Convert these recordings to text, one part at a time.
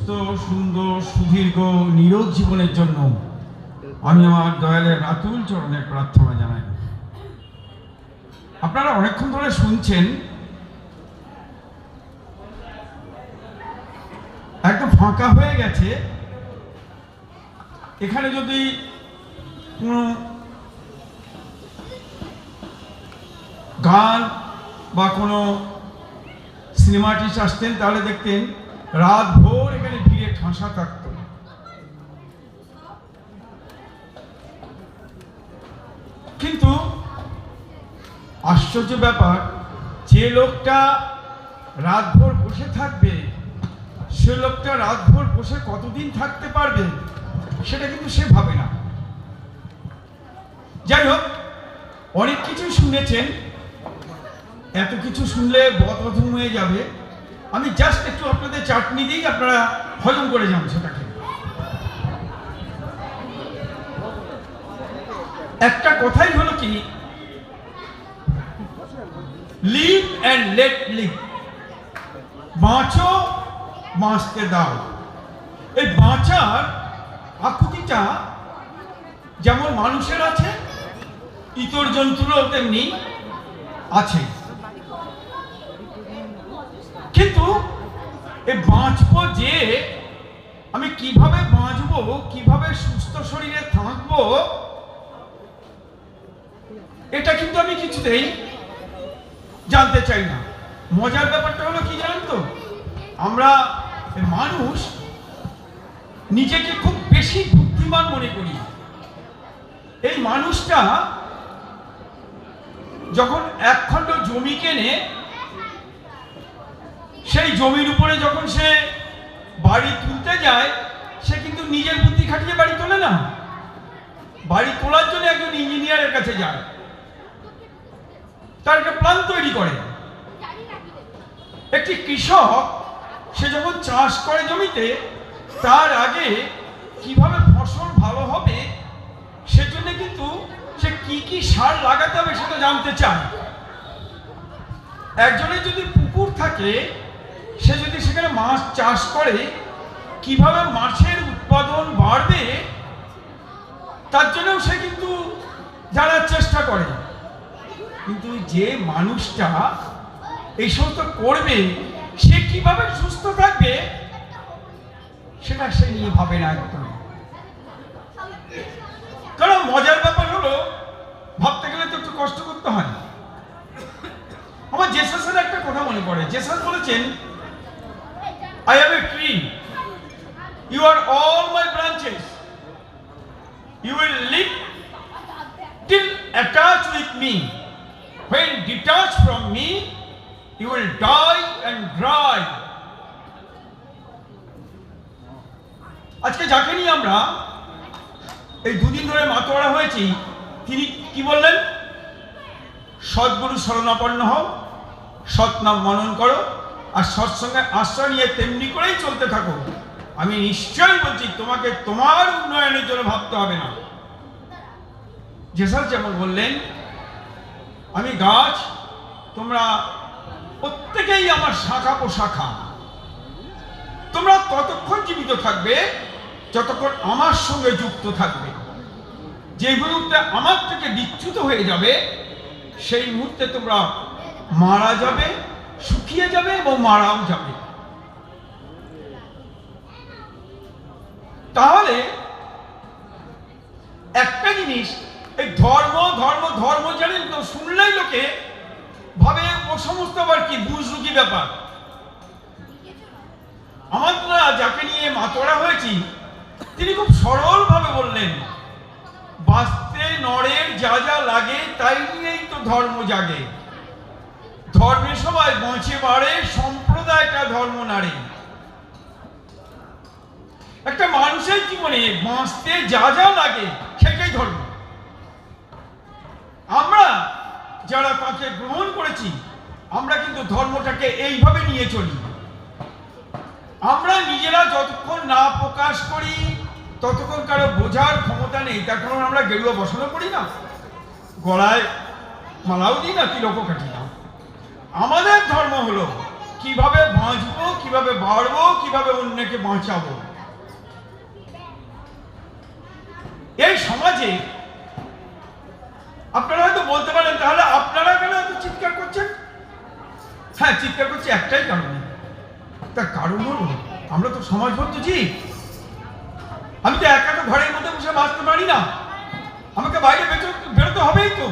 সুস্থ সুন্দর সুদীর্ঘ নিরোগ জীবনের জন্য আমি আমার দয়ালের আতুল চরণের প্রার্থনা জানাই। আপনারা অনেকক্ষণ ধরে শুনছেন, একদম ফাঁকা হয়ে গেছে। এখানে যদি কোনো গান বা কোনো সিনেমা আর্টিস্ট আসতেন তাহলে দেখতেন রাত ভোর এখানে ভিড়ে ঠাসা থাকত। কিন্তু আশ্চর্য ব্যাপার, যে লোকটা রাত ভোর বসে থাকবে সে লোকটা রাত ভোর বসে কতদিন থাকতে পারবে সেটা কিন্তু সে ভাবে না। যাই হোক, অনেক কিছু শুনেছেন, এত কিছু শুনলে বদহজম হয়ে যাবে। আমি জাস্ট একটু আপনাদের চাটনি দিই, আপনারা হজম করে যান সেটাকে। একটা কথাই হলো কি, লিভ অ্যান্ড লেট লিভ, বাঁচো বাঁচতে দাও। এই বাঁচার আকুতিটা যেমন মানুষের আছে, ইতর জন্তুরও তেমনি আছে। কিন্তু এই বাঁচবো, যে আমি কিভাবে বাঁচবো, কিভাবে সুস্থ শরীরে থাকবো, এটা কিন্তু আমি কিছুতেই জানতে চাই না। মজার ব্যাপারটা হলো কি জানেন তো, আমরা মানুষ নিজেকে খুব বেশি বুদ্ধিমান মনে করি। এই মানুষটা যখন এক খণ্ড জমি কেনে, সেই জমির উপরে যখন সে বাড়ি তুলতে যায়, সে কিন্তু নিজের বুদ্ধি খাটিয়ে বাড়ি তোলে না। বাড়ি তোলার জন্য একজন ইঞ্জিনিয়ারের কাছে যায়, তার একটা প্ল্যান তৈরি করে। একটি কৃষক সে যখন চাষ করে জমিতে, তার আগে কিভাবে ফসল ভালো হবে সেজন্য কিন্তু সে কি কি সার লাগাতে হবে সেটা জানতে চায়। একজনের যদি পুকুর থাকে, সে যদি সেখানে মাছ চাষ করে, কিভাবে মাছের উৎপাদন বাড়বে তার জন্যও সে কিন্তু জানার চেষ্টা করে। কিন্তু যে মানুষটা এই সমস্ত করবে, সে কিভাবে সুস্থ থাকবে সেটা সে নিয়ে ভাবে না একদম। কারণ মজার ব্যাপার হলো, ভাবতে গেলে তো একটু কষ্ট করতে হয়। আমার জেসাসের একটা কথা মনে পড়ে। জেসাস বলেছেন, I am a tree, you are all my branches, you will live till attached with me, when detached from me you will die and dry. আজকে যাকে নিয়ে আমরা এই দুদিন ধরে মাতোয়ারা হয়েছি, তিনি কি বললেন? সদ্গুরু শরণাপন্ন হও, সৎনাম মনন করো, আর সৎসঙ্গে আশ্রয় নিয়ে তেমনি করেই চলতে থাকো। আমি নিশ্চয়ই বলছি, তোমাকে তোমার উন্নয়নের জন্য ভাবতে হবে না। জেসাস যেমন বললেন, আমি গাছ, তোমরা প্রত্যেকেই আমার শাখা পোশাখা। তোমরা ততক্ষণ জীবিত থাকবে যতক্ষণ আমার সঙ্গে যুক্ত থাকবে। যে মুহূর্তে আমার থেকে বিচ্যুত হয়ে যাবে, সেই মুহূর্তে তোমরা মারা যাবে, শুকিয়ে যাবে এবং মারাও যাবে। তাহলে একটা জিনিস, এই ধর্ম ধর্ম ধর্ম জানেন তো, শুনলেই লোকে ভাবে ও সমস্ত আবার কি বুঝলো কি ব্যাপার। আমরা যাকে নিয়ে মাতোয়ারা হয়েছি, তিনি খুব সরল ভাবে বললেন, বাঁচতে নরের যা যা লাগে তাই নিয়েই তো ধর্ম জাগে। ধর্মের সবাই বাঁচে বাড়ে, সম্প্রদায়টা ধর্ম নাড়ে। একটা মানুষের জীবনে বাঁচতে যা যা লাগে সেটাই ধর্ম। আমরা যারা তাকে গ্রহণ করেছি, আমরা কিন্তু ধর্মটাকে এইভাবে নিয়ে চলি। আমরা নিজেরা যতক্ষণ না প্রকাশ করি ততক্ষণ কারো বোঝার ক্ষমতা নেই। তার কারণ আমরা গেরুয়া বসানো করি না, গলায় মালাও দিই না, তিলকও কাটি না। আমাদের ধর্ম হলো কিভাবে বাঁচবো, কিভাবে বাড়বো, কিভাবে অন্যকে বাঁচাবো। এই সমাজে আপনারা হয়তো বলতে পারেন, তাহলে আপনারা কেন এত চিৎকার করছেন? হ্যাঁ, চিৎকার করছি একটাই কারণে। তার কারণ হলো আমরা তো সমাজবদ্ধ জীব। আমি তো একা তো ঘরের মধ্যে বসে বাঁচতে পারি না, আমাকে বাইরে বেরোতে হবেই। তো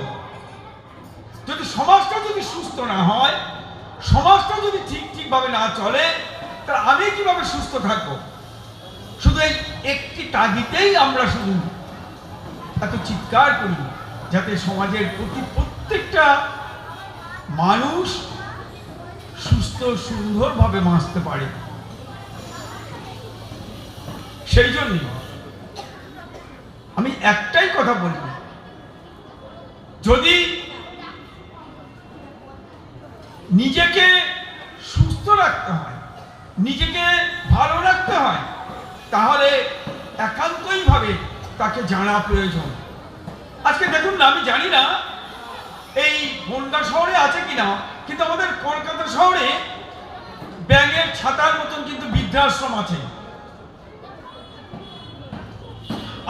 যদি সমাজটা যদি সুস্থ না হয়, সমাজটা যদি ঠিকভাবে না চলে, তাহলে আমি কিভাবে সুস্থ থাকবো? শুধু এই একটি তাগিদেই আমরা শুধু এত চিৎকার করি, যাতে সমাজের প্রত্যেকটা মানুষ সুস্থ সুন্দরভাবে বাঁচতে পারে। সেই জন্য আমি একটাই কথা বলবো, যদি নিজেকে সুস্থ রাখতে হয়, নিজেকে ভালো রাখতে হয়, তাহলে একান্তই ভাবে তাকে জানা প্রয়োজন। আজকে দেখুন না, আমি জানি না এই বনগা শহরে আছে কিনা, কিন্তু আমাদের কলকাতা শহরে ব্যাঙের ছাতার মতন কিন্তু বৃদ্ধাশ্রম আছে।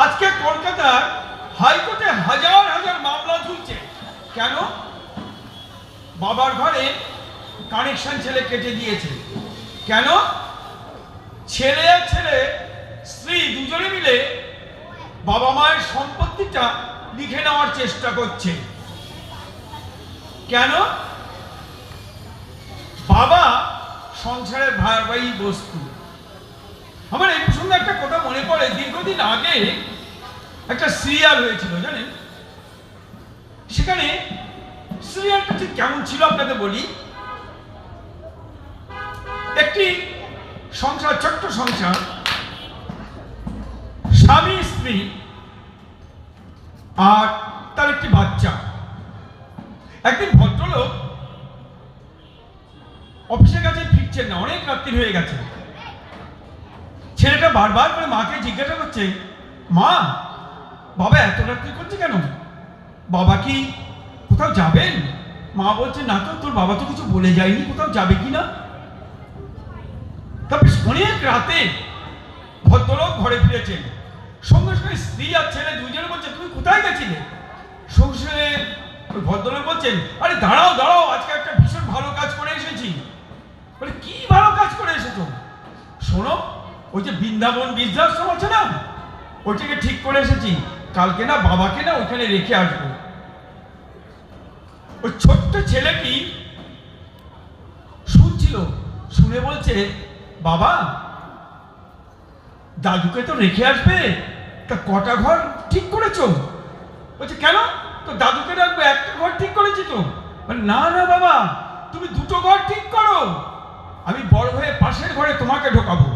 আজকে কলকাতার হাইকোর্টে হাজার হাজার মামলা ঝুলছে। কেন? বাবার ঘরে কানেকশন ছেলে কেটে দিয়েছে। কেন? ছেলে আর ছেলে স্ত্রী দুজনে মিলে বাবা মায়ের সম্পত্তিটা লিখে নেওয়ার চেষ্টা করছে। কেন? বাবা সংসারের ভারবাহী বস্তু। আমার এই প্রসঙ্গে একটা কথা মনে পড়ে, দীর্ঘদিন আগে একটা সিরিয়াল হয়েছিল জানেন। সেখানে সিরিয়ালটা ঠিক কেমন ছিল আপনাদের বলি। একটি সংসার, ছোট্ট সংসার, স্বামী স্ত্রী আর তার একটি বাচ্চা। একদিন ভদ্রলোক অফিসে গেছে, ফিরছেন না, অনেক রাত্রি হয়ে গেছে। ছেলেটা বারবার করে মাকে জিজ্ঞাসা করছে, মা, বাবা এত রাত্রি করছে কেন? বাবা কি কোথাও যাবেন? মা বলছে, না তো, তোর বাবা তো কিছু বলে যায়নি কোথাও যাবে কিনা। তবে অনেক রাতে ভদ্রলোক ঘরে ফিরেছেন। সঙ্গে সঙ্গে স্ত্রী আর ছেলে দুজনে বলছে, তুমি কোথায় গেছিলে? সঙ্গে সঙ্গে ভদ্রলোক বলছেন, আরে দাঁড়াও দাঁড়াও, আজকে একটা ভীষণ ভালো কাজ করে এসেছি। বলে, কি ভালো কাজ করে এসেছো? শোনো, ওই যে বৃন্দাবন বৃদ্ধাশ্রম আছে না, ওইটাকে ঠিক করে এসেছি। কালকে না বাবাকে না ওইখানে রেখে আসবো। ওই ছোট্ট ছেলেটি শুনছিল, শুনে বলছে, বাবা, দাদুকে তো রেখে আসবে, তা কটা ঘর ঠিক করেছো? বলছে, কেন? তো দাদুকে রাখবো, একটা ঘর ঠিক করেছি তো। না না বাবা, তুমি দুটো ঘর ঠিক করো, আমি বড় হয়ে পাশের ঘরে তোমাকে ঢোকাবো।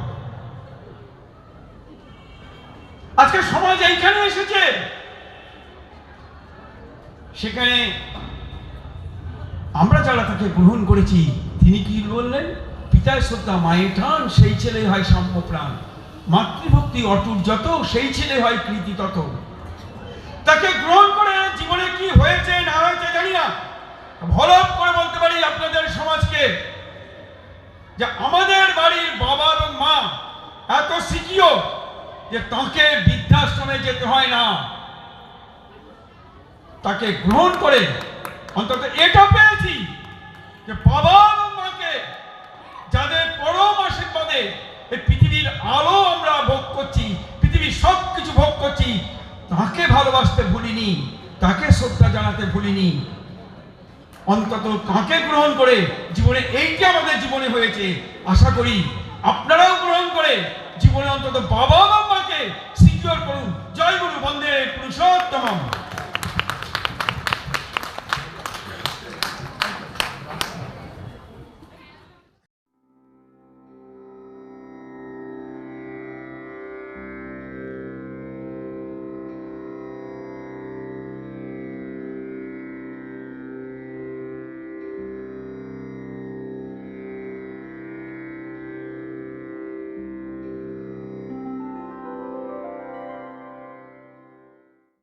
আজকে সমাজ এইখানে এসেছে। সেখানে আমরা যারা তাকে গ্রহণ করেছি, তিনি কি বললেন? পিতার শ্রদ্ধা মায়ের টান, সেই ছেলে হয় সাম্য প্রাণ। মাতৃভক্তি অটুট যত, সেই ছেলে হয় কৃতি তত। তাকে গ্রহণ করে জীবনে কি হয়েছে না হয়েছে জানি না, ভলপ করে বলতে পারি আপনাদের সমাজকে, যে আমাদের বাড়ির বাবা এবং মা এত শিখিও যে তাকে বৃদ্ধাশ্রমে যেতে হয় না। তাকে গ্রহণ করে অন্তত এটা পেয়েছি যে বাবা এবং মাকে, যাদের পরম আশীর্বাদে এই পৃথিবীর আলো আমরা ভোগ করছি, পৃথিবীর সব কিছু ভোগ করছি, তাকে ভালোবাসতে ভুলিনি, তাকে শ্রদ্ধা জানাতে ভুলিনি। অন্তত তাকে গ্রহণ করে জীবনে এইটা আমাদের জীবনে হয়েছে। আশা করি আপনারাও গ্রহণ করে জীবনে অন্তত বাবা বা